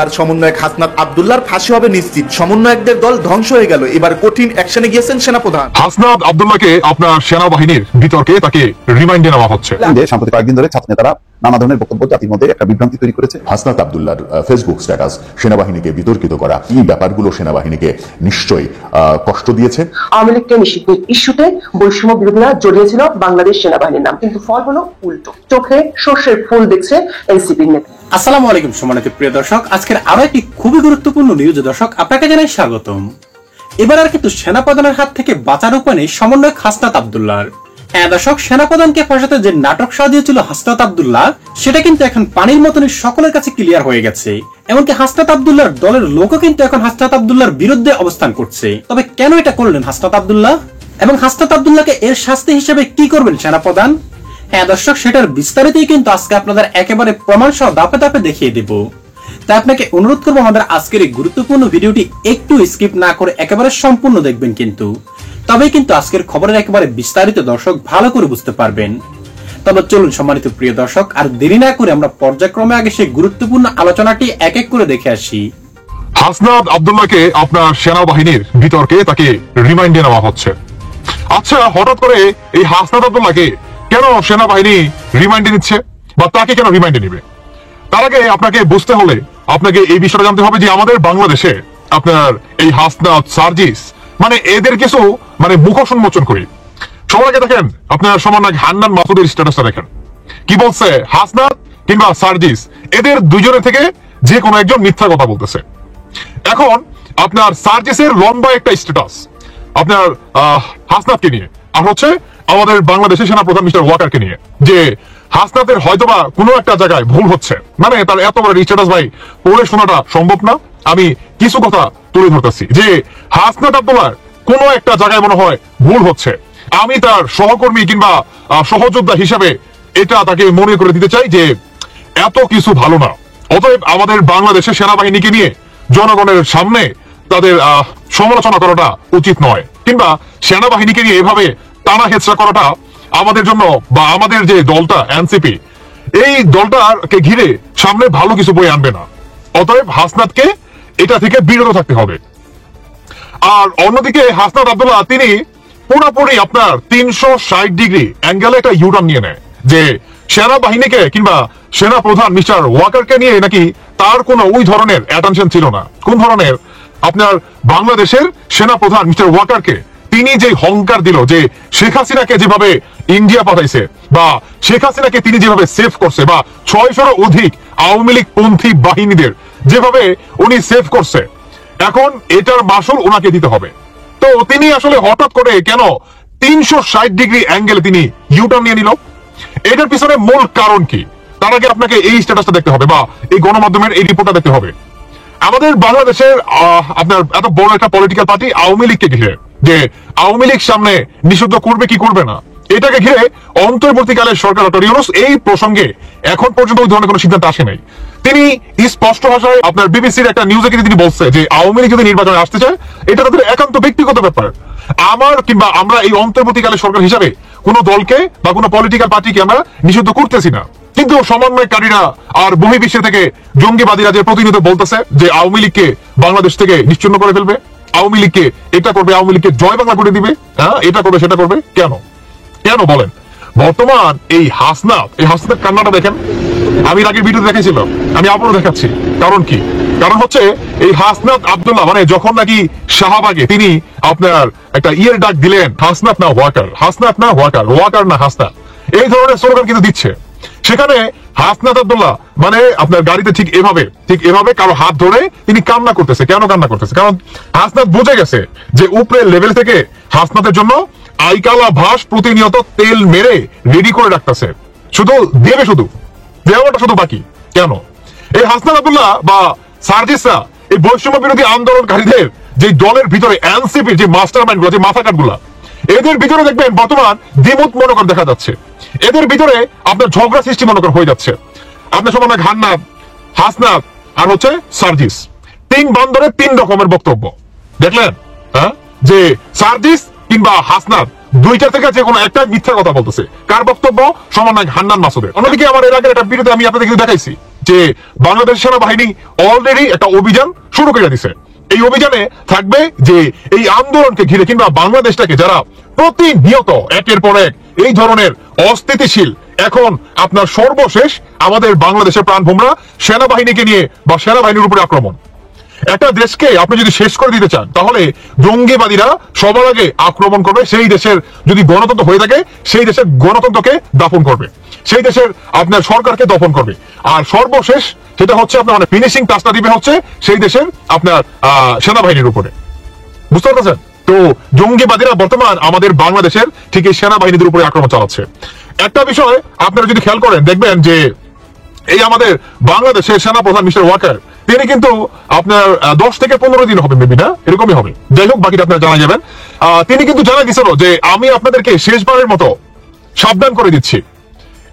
আর সমন্বয়ক হাসনাত আব্দুল্লাহর ফাঁসি হবে নিশ্চিত। সমন্বয়কদের দল ধ্বংস হয়ে গেল, এবার কঠিন অ্যাকশনে গিয়েছেন সেনাপ্রধান। হাসনাত আব্দুল্লাহকে আপনার সেনাবাহিনীর বিতর্কে তাকে রিমাইন্ডে নেওয়া হচ্ছে। সাম্প্রতিক কয়েকদিন ধরে ছাত্র নেতারা নানা ধরনের বক্তব্য জাতির মধ্যে একটা বিভ্রান্তি তৈরি করেছে। হাসনাত আব্দুল্লাহর ফেসবুক স্ট্যাটাস সেনাবাহিনীকে বিতর্কিত করা, এই ব্যাপারগুলো সেনাবাহিনীকে নিশ্চয়ই কষ্ট দিয়েছে। আওয়ামী লীগকে নিষিদ্ধ ইস্যুতে বৈষম্য বিরোধীরা জড়িয়েছিল বাংলাদেশ সেনাবাহিনীর নাম, কিন্তু ফল হলো উল্টো। চোখে সর্ষের ফুল দেখছে এনসিপির নেতা। আসসালামু আলাইকুম সম্মানিত প্রিয় দর্শক, আজকের আরো একটি খুবই গুরুত্বপূর্ণ নিউজ দর্শক আপনাকে জানাই স্বাগতম। এবার আর কিন্তু সেনাপ্রধানের হাত থেকে বাঁচার উপায় নেই সমন্বয়ক হাসনাত আব্দুল্লাহর। হ্যাঁ দর্শক, সেনাপ্রধানকে ফাঁসাতে যে নাটক সাজিয়েছিল হাসনাত আব্দুল্লাহ, সেটা কিন্তু এখন পানির মতনই সকলের কাছে ক্লিয়ার হয়ে গেছে। এমনকি হাসনাত আব্দুল্লাহর দলের লোকও কিন্তু এখন হাসনাত আব্দুল্লাহর বিরুদ্ধে অবস্থান করছে। তবে কেন এটা করলেন হাসনাত আব্দুল্লাহ, এবং হাসনাত আব্দুল্লাহকে এর শাস্তি হিসেবে কি করবেন সেনাপ্রধান? হ্যাঁ দর্শক, সেটার বিস্তারিতই কিন্তু আজকে আপনাদের একেবারে প্রমাণ সহ দাপে দাপে দেখিয়ে দেব। তাই আপনাকে অনুরোধ করবো আমাদের আজকের এই গুরুত্বপূর্ণ ভিডিওটি একটু স্কিপ না করে একেবারে সম্পূর্ণ দেখবেন, কিন্তু তবেই কিন্তু আজকের খবরের একেবারে বিস্তারিত দর্শক ভালো করে বুঝতে পারবেন। তবে চলুন সম্মানিত প্রিয় দর্শক, আর দেরি না করে আমরা পর্যায়ক্রমে আগে সেই গুরুত্বপূর্ণ আলোচনাটি এক এক করে দেখে আসি। হাসনাত আব্দুল্লাহকে আপনার সেনাবাহিনীর বিতর্কে তাকে রিমাইন্ডে নেওয়া হচ্ছে। আচ্ছা, হঠাৎ করে এই হাসনাত আব্দুল্লাহকে কেন সেনাবাহিনী রিমাইন্ডে নিচ্ছে, বা তাকে কেন রিমাইন্ডে নিবে? তার আগে আপনাকে বুঝতে হলে আপনাকে এই বিষয়টা জানতে হবে যে আমাদের বাংলাদেশে আপনার এই হাসনাত, সার্জিস, মানে এদের কিছু মুখোশ উন্মোচন করি। সবাইকে দেখেন আপনার সমন্বয়ক হান্নান মাসুদের স্ট্যাটাসটা দেখেন, কি বলছে? হাসনাত কিংবা সার্জিস, এদের দুজনের থেকে যে কোনো একজন মিথ্যা কথা বলতেছে। এখন আপনার সার্জিসের লম্বা একটা স্ট্যাটাস আপনার হাসনাতকে নিয়ে, আর হচ্ছে আমাদের বাংলাদেশের সেনাপ্রধান মিস্টার ওয়াকারকে নিয়ে, যে হাসনাতের হয়তোবা কোনো একটা জায়গায় ভুল হচ্ছে। মানে তার এত বড় স্ট্যাটাস ভাই পড়ে শোনাটা সম্ভব না। আমি কিছু কথা তুলে ধরতেছি যে হাসনাত আব্দুল্লাহ কোনো একটা জায়গায় মনে হয় ভুল হচ্ছে। আমি তার সহকর্মী কিংবা সহযোদ্ধা হিসেবে এটা তাকে মনে করে দিতে চাই যে এত কিছু ভালো না। অতএব আমাদের বাংলাদেশের সেনাবাহিনীকে নিয়ে জনগণের সামনে তাদের সমালোচনা করাটা উচিত নয়, কিংবা সেনাবাহিনীকে নিয়ে এভাবে টানা হেঁচড়া করাটা আমাদের জন্য, বা আমাদের যে দলটা এনসিপি, এই দলটাকে ঘিরে সামনে ভালো কিছু বয়ে আনবে না। অতএব হাসনাতকে এটা থেকে বিরত থাকতে হবে। আর অন্যদিকে হাসনাত আব্দুল্লাহ তিনি পুরোপুরি আপনার 360 ডিগ্রি অ্যাঙ্গেলে একটা ইউটার্ন নিয়ে নেয় যে সেনাবাহিনীকে কিংবা সেনা প্রধান মিস্টার ওয়াকারকে নিয়ে নাকি তার কোনো ওই ধরনের অ্যাটেনশন ছিল না। কোন ধরনের? আপনার বাংলাদেশের সেনা প্রধান মিস্টার ওয়াকারকে তিনি যে হংকার দিল যে শেখ হাসিনাকে যেভাবে ইন্ডিয়া পাঠাইছে, বা শেখ হাসিনাকে তিনি যেভাবে সেভ করছে, বা 600 অধিক আওয়ামী লীগ পন্থী বাহিনীদের যেভাবে উনি সেভ করছে, এখন এটার মাসুল ওনাকে দিতে হবে। তো তিনি আসলে হঠাৎ করে কেন 360 ডিগ্রি অ্যাঙ্গেলে তিনি ইউটার্ন নিয়ে নিল? এটার পিছনে মূল কারণ কি? তার আগে আপনাকে এই স্ট্যাটাসটা দেখতে হবে, বা এই গণমাধ্যমের এই রিপোর্টটা দেখতে হবে। আমাদের বাংলাদেশের আপনার এত বড় একটা পলিটিক্যাল পার্টি আওয়ামী লীগকে ঘিরে, যে আওয়ামী লীগ সামনে নিষিদ্ধ করবে কি করবে না, এটাকে ঘিরে অন্তর্বর্তীকালের সরকার ডক্টর ইউনূস এই প্রসঙ্গে এখন পর্যন্ত ওই ধরনের কোনো সিদ্ধান্ত আসে নাই। তিনি স্পষ্ট ভাষায় আপনার বিবিসির একটা নিউজে কিন্তু তিনি বলছে যে আওয়ামী লীগ যদি নির্বাচনে আসতে চায়, এটা তাদের একান্ত ব্যক্তিগত ব্যাপার। আমার কিংবা আমরা এই অন্তর্বর্তীকালের সরকার হিসাবে কোনো দলকে বা কোনো পলিটিক্যাল পার্টিকে আমরা নিষিদ্ধ করতেছি না। কিন্তু সমন্বয়কারীরা আর বহির্বিশ্ব থেকে জঙ্গিবাদীরা যে প্রতিনিয়ত বলতেছে যে আওয়ামী লীগকে বাংলাদেশ থেকে নিশ্চিহ্ন করে ফেলবে, আওয়ামী লীগকে এটা করবে, আওয়ামী লীগকে জয় বাংলা করে দিবে, হ্যাঁ এটা করবে সেটা করবে, কেন কেন বলেন? বর্তমান এই হাসনাতের কান্নাটা দেখেন, আমি আগের ভিডিও দেখেছিলাম, আমি আবারও দেখাচ্ছি। কারণ কি? কারণ হচ্ছে এই হাসনাত আব্দুল্লাহ যখন নাকি শাহবাগে তিনি আপনার একটা ডাক দিলেন, হাসনাত না ওয়াকার, হাসনাত না ওয়াকার, ওয়াকার না হাসনাত, এই ধরনের স্লোগান কিন্তু দিচ্ছে। সেখানে হাসনাত আব্দুল্লাহ আপনার গাড়িতে ঠিক এভাবে কারো হাত ধরে তিনি কান্না করতেছে। কেন কান্না করতেছে? কারণ হাসনাত বুঝে গেছে যে উপরের লেভেল থেকে হাসনাতের জন্য আইকালা ভাস প্রতিনিয়ত তেল মেরে রেডি করে রাখতেছে, শুধু দেবে, শুধু দেওয়াটা শুধু বাকি। কেন? এই হাসনাত আব্দুল্লাহ বা সার্জিসরা এই বৈষম্য বিরোধী আন্দোলনকারীদের যে দলের ভিতরে এনসিপির যে মাস্টার মাইন্ড গুলো, যে মাথা কাটগুলা, এদের ভিতরে দেখবেন বর্তমান দ্বিমত মনোকর দেখা যাচ্ছে। এদের ভিতরে আপনার ঝগড়া সৃষ্টি মনোকর হয়ে যাচ্ছে। আপনার সমন্বয়ক হান্নান, হাসনাত আর হচ্ছে সার্জিস, 3 বান্দরের 3 রকমের বক্তব্য দেখলেন। হ্যাঁ, যে সার্জিস কিংবা হাসনাত দুইটা থেকে যে কোনো একটা মিথ্যা কথা বলতেছে। কার বক্তব্য? সমন্বয়ক হান্নান মাসুদের। অন্যদিকে আমার এর আগের একটা ভিডিওতে আমি আপনাদের কিন্তু দেখাইছি যে বাংলাদেশ সেনাবাহিনী অলরেডি একটা অভিযান শুরু করে দিছে। এই অভিযানে থাকবে যে এই আন্দোলনকে ঘিরে কিংবা বাংলাদেশটাকে যারা প্রতিনিয়ত একের পর এক এই ধরনের অস্থিতিশীল, এখন আপনার সর্বশেষ আমাদের বাংলাদেশের প্রাণভোমরা সেনাবাহিনীকে নিয়ে বা সেনাবাহিনীর উপরে আক্রমণ। একটা দেশকে আপনি যদি শেষ করে দিতে চান তাহলে জঙ্গিবাদীরা সবার আগে আক্রমণ করবে সেই দেশের, যদি গণতন্ত্র হয়ে থাকে সেই দেশের গণতন্ত্রকে দাফন করবে, সেই দেশের আপনার সরকারকে দফন করবে, আর সর্বশেষ সেটা হচ্ছে আপনার মানে ফিনিশিং টাচটা দিবে হচ্ছে সেই দেশের আপনার সেনাবাহিনীর উপরে। বুঝতে পারছেন? তো জঙ্গিবাদীরা বর্তমান আমাদের বাংলাদেশের ঠিক এই সেনাবাহিনীদের উপরে আক্রমণ চালাচ্ছে। একটা বিষয় আপনারা যদি খেয়াল করেন দেখবেন যে এই আমাদের বাংলাদেশের সেনাপ্রধান মিস্টার ওয়াকার তিনি কিন্তু আপনার 10 থেকে 15 দিন হবে মেবি, না এরকমই হবে, যাই হোক বাকিটা আপনারা জানা যাবেন। তিনি কিন্তু জানা গেছিল যে আমি আপনাদেরকে শেষবারের মতো সাবধান করে দিচ্ছি,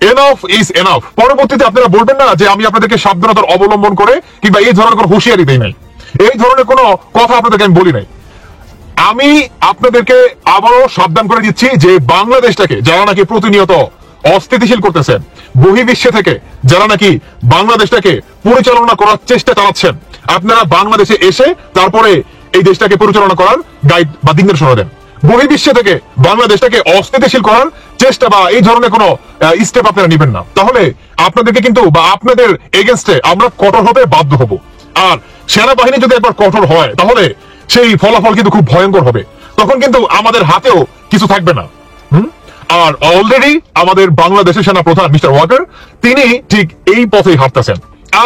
এনাফ ইজ এনাফ। পরবর্তীতে আপনারা বলবেন না যে আমি আপনাদেরকে সাবধানতার অবলম্বন করে কিংবা এই ধরনের কোনো হুঁশিয়ারি দেই নাই, এই ধরনের কোনো কথা আপনাদেরকে আমি বলি নাই। আমি আপনাদেরকে আবারও সাবধান করে দিচ্ছি যে বাংলাদেশটাকে যারা নাকি প্রতিনিয়ত অস্থিতিশীল করতেছেন, বহির্বিশ্বে থেকে যারা নাকি বাংলাদেশটাকে পরিচালনা করার চেষ্টা চালাচ্ছেন, আপনারা বাংলাদেশে এসে তারপরে এই দেশটাকে পরিচালনা করার গাইড বা দিক নির্দেশনা দেন। বহির্বিশ্বে থেকে বাংলাদেশটাকে অস্থিতিশীল করার চেষ্টা বা এই ধরনের কোনো স্টেপ আপনারা নেবেন না, তাহলে আপনাদেরকে কিন্তু বা আপনাদের এগেনস্টে আমরা কঠোর হতে বাধ্য হব। আর সেনাবাহিনী যদি একবার কঠোর হয় তাহলে সেই ফলাফল কিন্তু খুব ভয়ঙ্কর হবে, তখন কিন্তু আমাদের হাতেও কিছু থাকবে না। আর অলরেডি আমাদের বাংলাদেশের সেনা প্রধান মিস্টার ওয়াকার তিনি ঠিক এই পথেই হাঁটতেছেন।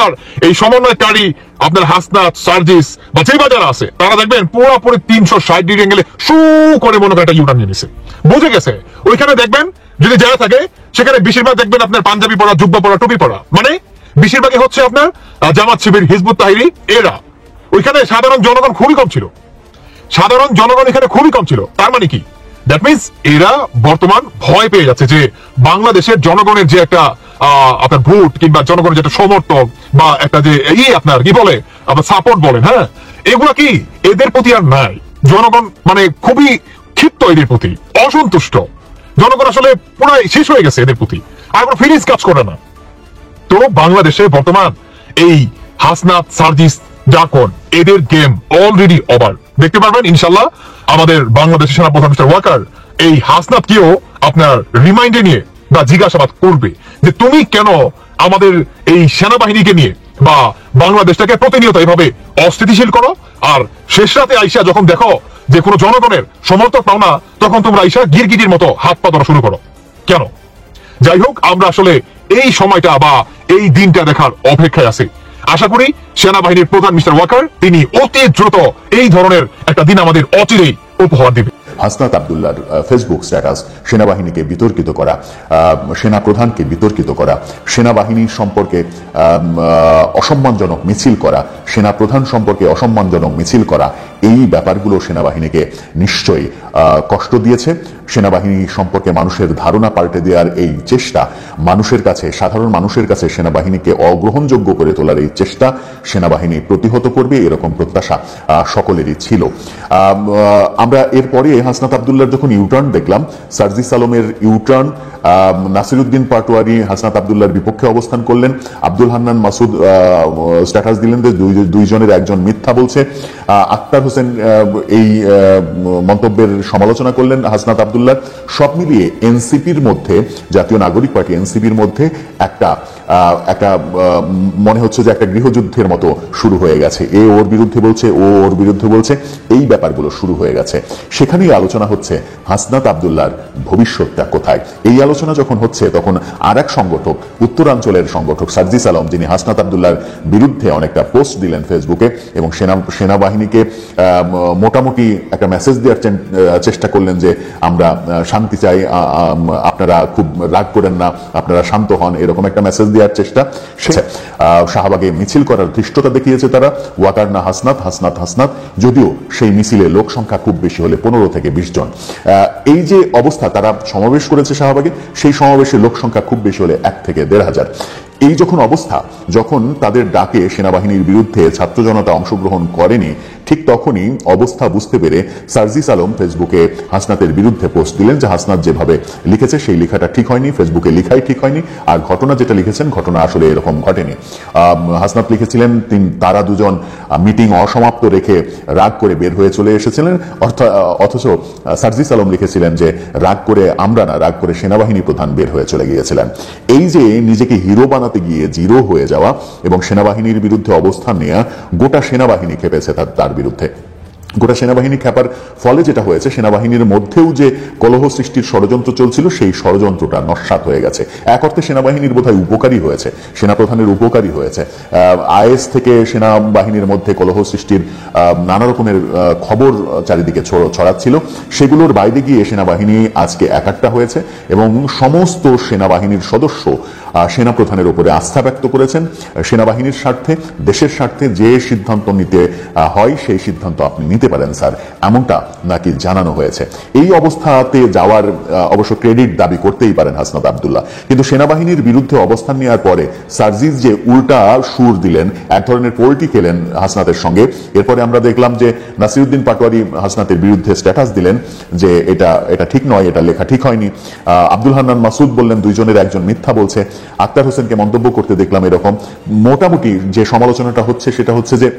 আর এই সমন্বয়কারী আপনার হাসনাত, সার্জিস বা যে বাজার আছে তারা দেখবেন পুরোপুরি 360 ডিগ্রি অ্যাঙ্গেলে শু করে মনে করে একটা ইউটার্ন নিয়ে নিছে, বুঝে গেছে। ওইখানে দেখবেন যদি যারা থাকে সেখানে বেশিরভাগ দেখবেন আপনার পাঞ্জাবি পরা, জুব্বা পরা, টুপি পরা, মানে বেশিরভাগই হচ্ছে আপনার জামাত শিবির, হিজবুত তাহরির এরা। ওইখানে সাধারণ জনগণ খুবই কম ছিল, সাধারণ জনগণ এখানে খুবই কম ছিল। তার মানে কি? দ্যাট মিনস এরা বর্তমান ভয় পেয়ে যাচ্ছে যে বাংলাদেশের জনগণের যে একটা আপনার ভোট কিংবা জনগণের যে একটা সমর্থক বা একটা যে আপনার কি বলে আপনার সাপোর্ট বলেন, হ্যাঁ, এগুলা কি এদের প্রতি আর নাই। জনগণ মানে খুবই ক্ষিপ্ত এদের প্রতি, অসন্তুষ্ট জনগণ, আসলে পুরাই শেষ হয়ে গেছে এদের প্রতি, আর কোনো ফিলিংস কাজ করে না। তো বাংলাদেশে বর্তমান এই হাসনাত, সার্জিস, জাকন এদের গেম অলরেডি ওভার। দেখতে পারবেন ইনশাল্লাহ আমাদের বাংলাদেশের সেনাপ্রধান মিস্টার ওয়াকার এই হাসনাতকেও আপনার রিমাইন্ডে নিয়ে বা জিজ্ঞাসাবাদ করবে যে তুমি কেন আমাদের এই সেনাবাহিনীকে নিয়ে বা বাংলাদেশটাকে প্রতিনিয়ত এইভাবে অস্থিতিশীল করো, আর শেষ রাতে আইসা যখন দেখো যে কোনো জনগণের সমর্থক পাও না তখন তোমরা আইসা গিরগিটির মতো হাত পা ধরা শুরু করো কেন? যাই হোক, আমরা আসলে এই সময়টা বা এই দিনটা দেখার অপেক্ষায় আছি। আশা করি সেনাবাহিনীর প্রধান মিস্টার ওয়াকার তিনি অতি দ্রুত এই ধরনের একটা দিন আমাদের অচিরেই উপহার দিবে। হাসনাত আব্দুল্লাহর ফেসবুক স্ট্যাটাস, সেনাবাহিনীকে বিতর্কিত করা, সেনা প্রধানকে বিতর্কিত করা, সেনাবাহিনী সম্পর্কে অসম্মানজনক মিছিল করা, সেনা প্রধান সম্পর্কে অসম্মানজনক মিছিল করা, এই ব্যাপারগুলো সেনাবাহিনীকে নিশ্চয়ই কষ্ট দিয়েছে। সেনাবাহিনী সম্পর্কে মানুষের ধারণা পাল্টে দেওয়ার এই চেষ্টা, মানুষের কাছে, সাধারণ মানুষের কাছে সেনাবাহিনীকে অগ্রহণযোগ্য করে তোলার এই চেষ্টা সেনাবাহিনী প্রতিহত করবে, এরকম প্রত্যাশা সকলেরই ছিল। আমরা এরপরে হাসনাত আব্দুল্লাহর যখন ইউটার্ন দেখলাম, সার্জিস আলমের ইউটার্ন, নাসিরউদ্দিন পাটোয়ারি হাসনাত আব্দুল্লাহর বিপক্ষে অবস্থান করলেন, আব্দুল হান্নান মাসুদ স্ট্যাটাস দিলেন যে দুইজনের একজন মিথ্যা বলছে, আক্তার হোসেন এই মন্তব্যের সমালোচনা করলেন হাসনাত আব্দুল্লাহ। সব মিলিয়ে এনসিপির মধ্যে, জাতীয় নাগরিক পার্টি এনসিপির মধ্যে একটা মনে হচ্ছে যে একটা গৃহযুদ্ধের মতো শুরু হয়ে গেছে। এ ওর বিরুদ্ধে বলছে, ও ওর বিরুদ্ধে বলছে, এই ব্যাপারগুলো শুরু হয়ে গেছে। সেখানেই আলোচনা হচ্ছে হাসনাত আব্দুল্লাহর ভবিষ্যৎটা কোথায়। এই আলোচনা যখন হচ্ছে তখন আর এক সংগঠক, উত্তরাঞ্চলের সংগঠক সার্জিস আলম, যিনি হাসনাত আব্দুল্লাহর বিরুদ্ধে অনেকটা পোস্ট দিলেন ফেসবুকে এবং সেনাবাহিনীকে মোটামুটি একটা মেসেজ দেওয়ার চেষ্টা করলেন যে আমরা শান্তি চাই, আপনারা খুব রাগ করেন না, আপনারা শান্ত হন, এরকম একটা মেসেজ দেওয়ার চেষ্টা। শাহবাগে মিছিল করার ধৃষ্টতা দেখিয়েছে তারা, ওয়াকার না হাসনাত, হাসনাত হাসনাত, যদিও সেই মিছিলে লোক সংখ্যা খুব বেশি হলে 15 থেকে 20 জন। এই যে অবস্থা, তারা সমাবেশ করেছে শাহবাগে, সেই সমাবেশে লোক সংখ্যা খুব বেশি হলে 1 থেকে 1,500। এই যখন অবস্থা, যখন তাদের ডাকে সেনাবাহিনীর বিরুদ্ধে ছাত্র জনতা অংশগ্রহণ করেনি, ঠিক তখনই অবস্থা বুঝতে পেরে সার্জিস আলম ফেসবুকে হাসনাতের বিরুদ্ধে পোস্ট দিলেন যে হাসনাত যেভাবে লিখেছে সেই লেখাটা ঠিক হয়নি, ফেসবুকে লেখাই ঠিক হয়নি, আর ঘটনা যেটা লিখেছেন ঘটনা আসলে এরকম ঘটেনি। হাসনাত লিখেছিলেন তারা দুজন মিটিং অসমাপ্ত রেখে রাগ করে বের হয়ে চলে এসেছিলেন, অথচ সার্জিস আলম লিখেছিলেন যে রাগ করে আমরা না, রাগ করে সেনাবাহিনী প্রধান বের হয়ে চলে গিয়েছিলেন। এই যে নিজেকে হিরো বানাতে গিয়ে জিরো হয়ে যাওয়া এবং সেনাবাহিনীর বিরুদ্ধে অবস্থান নেওয়া, গোটা সেনাবাহিনী খেপেছে তার বিরুদ্ধে। গোটা সেনাবাহিনী খেপার ফলে যেটা হয়েছে, সেনাবাহিনীর মধ্যেও যে কলহ সৃষ্টির ষড়যন্ত্র চলছিল সেই ষড়যন্ত্রটা নস্যাৎ হয়ে গেছে। এক অর্থে সেনাবাহিনীর বোধহয় উপকারী হয়েছে, সেনাপ্রধানের উপকারী হয়েছে। আইএস থেকে সেনাবাহিনীর মধ্যে কলহ সৃষ্টির নানা রকমের খবর চারিদিকে ছড়াচ্ছিল, সেগুলোর বাইরে গিয়ে সেনাবাহিনী আজকে একাট্টা হয়েছে এবং সমস্ত সেনাবাহিনীর সদস্য সেনাপ্রধানের উপরে আস্থা ব্যক্ত করেছেন। সেনাবাহিনীর স্বার্থে, দেশের স্বার্থে যে সিদ্ধান্ত নিতে হয় সেই সিদ্ধান্ত আপনি নিতে পারেন স্যার, এমনটা নাকি জানানো হয়েছে। এই অবস্থাতে যাওয়ার অবশ্য ক্রেডিট দাবি করতেই পারেন হাসনাত আব্দুল্লাহ, কিন্তু সেনাবাহিনীর বিরুদ্ধে অবস্থান নেওয়ার পরে সার্জিস যে উল্টা সুর দিলেন, এক ধরনের পোল্টি খেলেন হাসনাতের সঙ্গে। এরপরে আমরা দেখলাম যে নাসিরউদ্দিন পাটোয়ারি হাসনাতের বিরুদ্ধে স্ট্যাটাস দিলেন যে এটা ঠিক নয়, এটা লেখা ঠিক হয়নি। আব্দুল হান্নান মাসুদ বললেন দুইজনের একজন মিথ্যা বলছে। আক্তার হোসেনকে মন্তব্য করতে দেখলাম এরকম। মোটামুটি যে সমালোচনাটা হচ্ছে সেটা হচ্ছে যে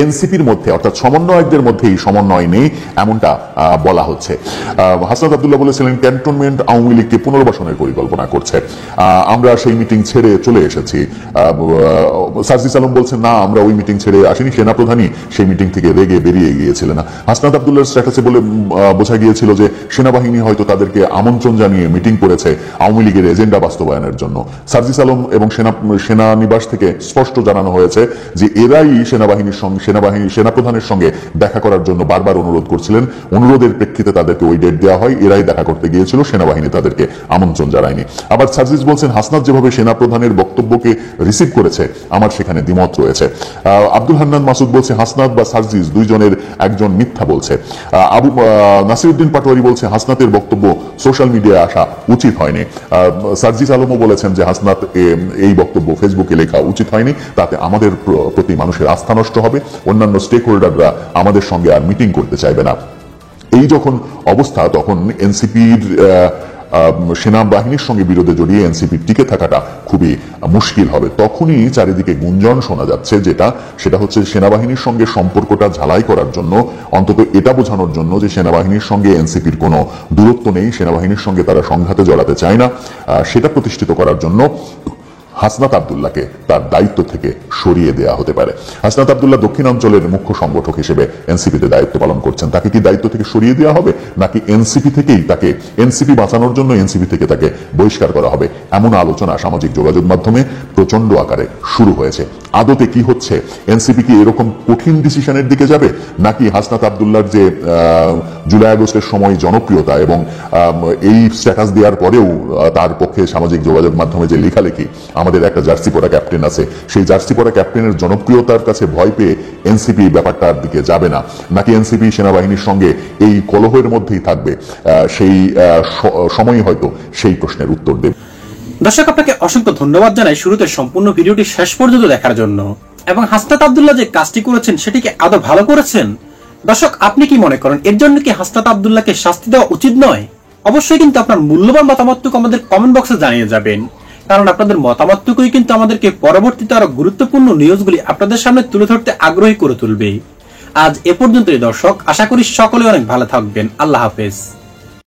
এনসিপির মধ্যে অর্থাৎ সমন্বয়কদের মধ্যেই সমন্বয় নেই, এমনটা বলা হচ্ছে। হাসনাত আব্দুল্লাহ বলেছিলেন ক্যান্টনমেন্ট আওয়ামী লীগকে পুনর্বাসনের পরিকল্পনা করছে, আমরা সেই মিটিং ছেড়ে চলে এসেছি। সার্জিস আলম বলছেন না, আমরা ওই মিটিং ছেড়ে আসিনি, সেনাপ্রধানই সেই মিটিং থেকে রেগে বেরিয়ে গিয়েছিলেন। হাসনাত আব্দুল্লাহর স্ট্যাটাসে বলে বোঝা গিয়েছিল যে সেনাবাহিনী হয়তো তাদেরকে আমন্ত্রণ জানিয়ে মিটিং করেছে আওয়ামী লীগের এজেন্ডা বাস্তবায়নের জন্য। সার্জিস আলম এবং সেনানিবাস থেকে স্পষ্ট জানানো হয়েছে যে এরাই সেনাপ্রধানের সঙ্গে দেখা করার জন্য বারবার অনুরোধ করছিলেন। অনুরোধের প্রেক্ষিতে তাদেরকে ওই ডেট দেওয়া হয়, এরাই দেখা করতে গিয়েছিল, সেনাবাহিনী তাদেরকে আমন্ত্রণ জানায়নি। আবার সার্জিস বলছেন হাসনাত যেভাবে সেনাপ্রধানের বক্তব্যকে রিসিভ করেছে আমার সেখানে দ্বিমত রয়েছে। আব্দুল হান্নান মাসুদ বলছে হাসনাত বা সার্জিস দুইজনের একজন মিথ্যা বলছে। নাসিরউদ্দিন পাটোয়ারি বলছে হাসনাতের বক্তব্য সোশ্যাল মিডিয়ায় আসা উচিত হয়নি। সার্জিস আলমও বলেছেন যে হাসনাত এই বক্তব্য ফেসবুকে লেখা উচিত হয়নি, তাতে আমাদের প্রতি মানুষের আস্থা নষ্ট হবে, অন্যান্য স্টেক হোল্ডাররা আমাদের সঙ্গে আর মিটিং করতে চাইবে না। এই যখন অবস্থা, তখন এনসিপির সেনাবাহিনীর সঙ্গে বিরোধে জড়িয়ে এনসিপির টিকে থাকাটা খুবই মুশকিল হবে। তখনই চারিদিকে গুঞ্জন শোনা যাচ্ছে, সেটা হচ্ছে সেনাবাহিনীর সঙ্গে সম্পর্কটা ঝালাই করার জন্য, অন্তত এটা বোঝানোর জন্য যে সেনাবাহিনীর সঙ্গে এনসিপির কোনো দূরত্ব নেই, সেনাবাহিনীর সঙ্গে তারা সংঘাতে জড়াতে চায় না, সেটা প্রতিষ্ঠিত করার জন্য হাসনাত আব্দুল্লাহকে তার দায়িত্ব থেকে সরিয়ে দেওয়া হতে পারে। হাসনাত আব্দুল্লাহ দক্ষিণাঞ্চলের মুখ্য সংগঠক হিসেবে এনসিপিতে দায়িত্ব পালন করছেন, তাকে কি দায়িত্ব থেকে সরিয়ে দেওয়া হবে, নাকি এনসিপি বাঁচানোর জন্য এনসিপি থেকে তাকে বহিষ্কার করা হবে? এমন আলোচনা সামাজিক যোগাযোগ মাধ্যমে প্রচন্ড আকারে শুরু হয়েছে। আদতে কি হচ্ছে? এনসিপি কি এরকম কঠিন ডিসিশনের দিকে যাবে, নাকি হাসনাত আব্দুল্লাহর যে জুলাই আগস্টের সময় জনপ্রিয়তা এবং এই স্ট্যাটাস দেওয়ার পরেও তার পক্ষে সামাজিক যোগাযোগ মাধ্যমে যে লেখালেখি, আমাদের একটা জার্সি পরা ক্যাপ্টেন আছে, সেই জার্সি পরা ক্যাপ্টেনের জনপ্রিয়তার কাছে ভয় পেয়ে এনসিপি ব্যাপারটার দিকে যাবে না, নাকি এনসিপি সেনাবাহিনীর সঙ্গে এই কলহের মধ্যেই থাকবে? সেই সময় হয়তো সেই প্রশ্নের উত্তর দেবে। দর্শক, আপনাকে অসংখ্য ধন্যবাদ জানাই শুরুতে সম্পূর্ণ ভিডিওটি শেষ পর্যন্ত দেখার জন্য। এবং হাসনাত আব্দুল্লাহ যে কাজটি করেছেন সেটিকে আদৌ ভালো করেছেন? দর্শক, আপনি কি মনে করেন? এর জন্য কি হাসনাত আব্দুল্লাহকে শাস্তি দেওয়া উচিত নয়? অবশ্যই কিন্তু আপনার মূল্যবান মতামতটুকু আমাদের কমেন্ট বক্সে জানিয়ে যাবেন, কারণ আপনাদের মতামতটুকুই কিন্তু আমাদেরকে পরবর্তীতে আরো গুরুত্বপূর্ণ নিউজগুলি আপনাদের সামনে তুলে ধরতে আগ্রহী করে তুলবে। আজ এ পর্যন্তই দর্শক, আশা করি সকলে অনেক ভালো থাকবেন। আল্লাহ হাফেজ।